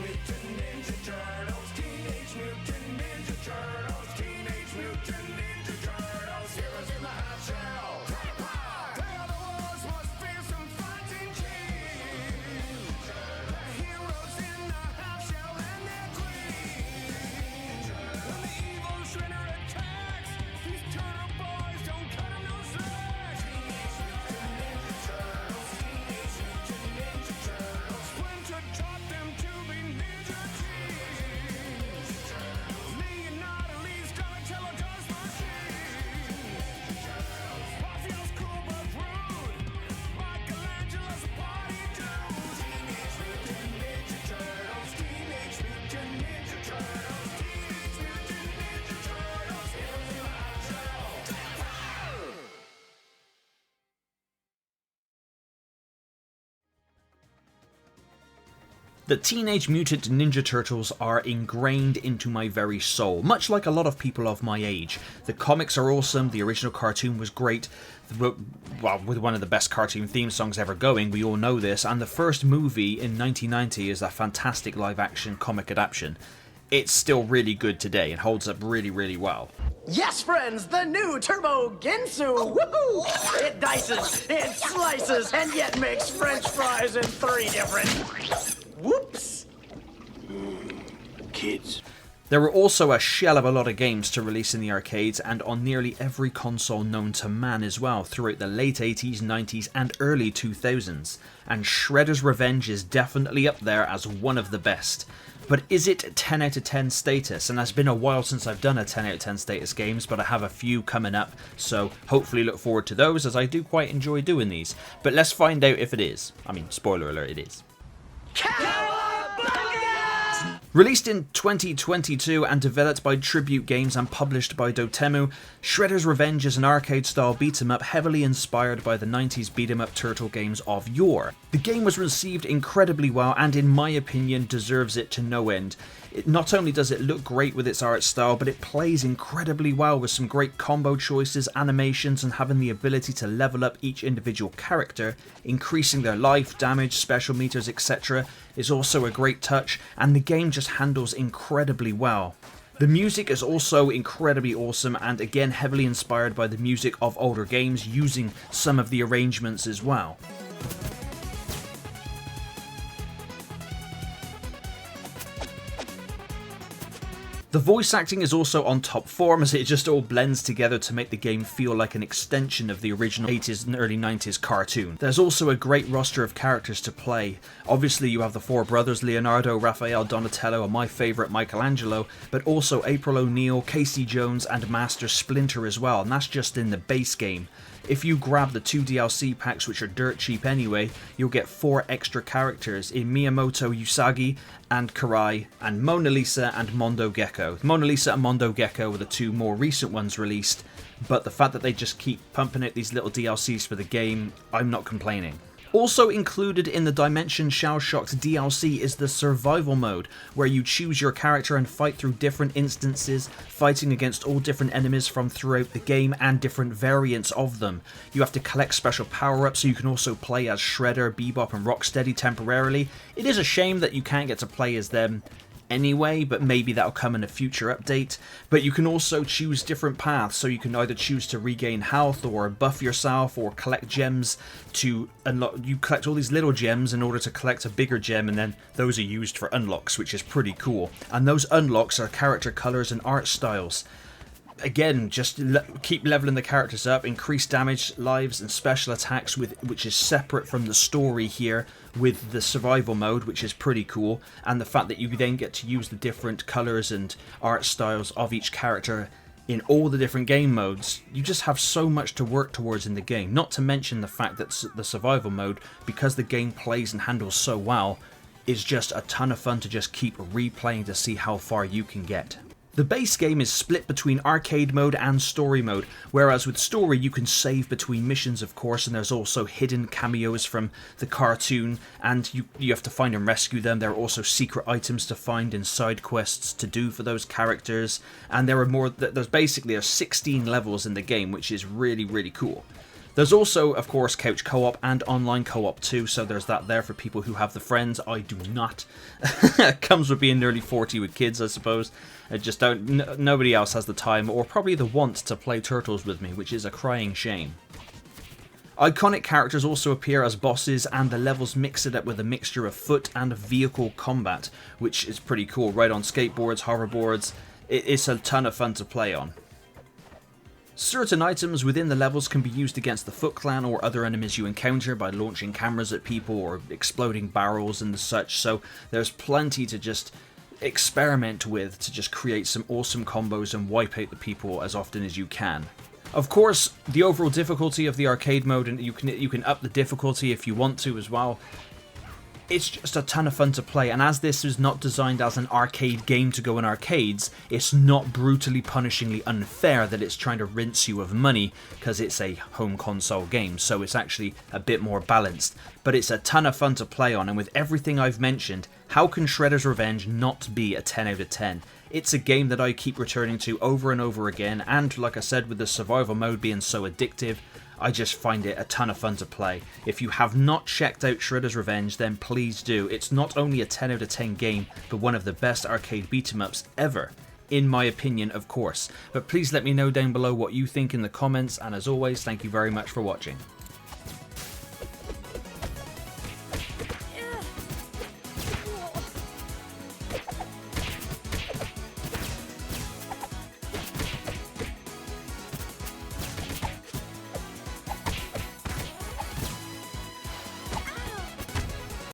Mutant Ninja Turtles, Teenage Mutant Ninja Turtles, Teenage Mutant Ninja Turtles, heroes in the half shell. They are the world's most fearsome fighting team. The heroes in the half shell and their queen. When the evil Shredder attacks, these turtle boys don't cut him no slack. Teenage Mutant Ninja Turtles, Teenage Mutant Ninja Turtles. Splinter taught them to be ninja teens. Leonardo leads Donatello does machine. Raphael's cool but rude. Michelangelo's a party dude. Teenage Mutant Ninja Turtles, Teenage Mutant Ninja Turtles, Teenage Mutant Ninja Turtles, heroes in the half shell. The Teenage Mutant Ninja Turtles are ingrained into my very soul, much like a lot of people of my age. The comics are awesome, the original cartoon was great, well, with one of the best cartoon theme songs ever going, we all know this, and the first movie in 1990 is a fantastic live-action comic adaptation. It's still really good today and holds up really, really well. Yes, friends, the new Turbo Ginsu! Woohoo! It dices, it slices, and yet makes French fries in 3 different... Whoops! Kids. There were also a shell of a lot of games to release in the arcades and on nearly every console known to man as well throughout the late 80s, 90s and early 2000s, and Shredders Revenge is definitely up there as one of the best. But is it 10 out of 10 status? And it's been a while since I've done a 10 out of 10 status games, but I have a few coming up, so hopefully look forward to those as I do quite enjoy doing these. But let's find out if it is. I mean, spoiler alert, it is. Released in 2022 and developed by Tribute Games and published by Dotemu, Shredders Revenge is an arcade-style beat-em-up heavily inspired by the 90s beat-em-up turtle games of yore. The game was received incredibly well and in my opinion deserves it to no end. Not only does it look great with its art style, but it plays incredibly well with some great combo choices, animations, and having the ability to level up each individual character, increasing their life, damage, special meters, etc. is also a great touch, and the game just handles incredibly well. The music is also incredibly awesome and again heavily inspired by the music of older games, using some of the arrangements as well. The voice acting is also on top form as it just all blends together to make the game feel like an extension of the original 80s and early 90s cartoon. There's also a great roster of characters to play. Obviously you have the 4 brothers Leonardo, Raphael, Donatello and my favourite Michelangelo, but also April O'Neil, Casey Jones and Master Splinter as well, and that's just in the base game. If you grab the 2 DLC packs, which are dirt cheap anyway, you'll get 4 extra characters in Miyamoto Usagi and Karai, and Mona Lisa and Mondo Gecko. Mona Lisa and Mondo Gecko were the 2 more recent ones released, but the fact that they just keep pumping out these little DLCs for the game, I'm not complaining. Also included in the Dimension Shell Shocked DLC is the survival mode, where you choose your character and fight through different instances, fighting against all different enemies from throughout the game and different variants of them. You have to collect special power-ups so you can also play as Shredder, Bebop and Rocksteady temporarily. It is a shame that you can't get to play as them anyway, but maybe that'll come in a future update. But you can also choose different paths, so you can either choose to regain health or buff yourself or collect gems to unlock. You collect all these little gems in order to collect a bigger gem, and then those are used for unlocks, which is pretty cool. And those unlocks are character colors and art styles. Again, just keep leveling the characters up, increase damage, lives and special attacks, which is separate from the story here with the survival mode, which is pretty cool, and the fact that you then get to use the different colours and art styles of each character in all the different game modes. You just have so much to work towards in the game, not to mention the fact that the survival mode, because the game plays and handles so well, is just a ton of fun to just keep replaying to see how far you can get. The base game is split between arcade mode and story mode, whereas with story you can save between missions of course, and there's also hidden cameos from the cartoon and you have to find and rescue them. There are also secret items to find and side quests to do for those characters, and there's basically 16 levels in the game, which is really cool. There's also, of course, couch co-op and online co-op too, so there's that there for people who have the friends. I do not. It comes with being nearly 40 with kids, I suppose. I just don't. Nobody else has the time or probably the want to play Turtles with me, which is a crying shame. Iconic characters also appear as bosses, and the levels mix it up with a mixture of foot and vehicle combat, which is pretty cool. Right on skateboards, hoverboards, it's a ton of fun to play on. Certain items within the levels can be used against the Foot Clan or other enemies you encounter by launching cameras at people or exploding barrels and such, so there's plenty to just experiment with to just create some awesome combos and wipe out the people as often as you can. Of course, the overall difficulty of the arcade mode, and you can up the difficulty if you want to as well. It's just a ton of fun to play, and as this is not designed as an arcade game to go in arcades, it's not brutally punishingly unfair that it's trying to rinse you of money because it's a home console game, so it's actually a bit more balanced. But it's a ton of fun to play on, and with everything I've mentioned, how can Shredders Revenge not be a 10 out of 10? It's a game that I keep returning to over and over again, and like I said, with the survival mode being so addictive, I just find it a ton of fun to play. If you have not checked out Shredders Revenge, then please do. It's not only a 10 out of 10 game, but one of the best arcade beat-em-ups ever. In my opinion, of course. But please let me know down below what you think in the comments, and as always, thank you very much for watching.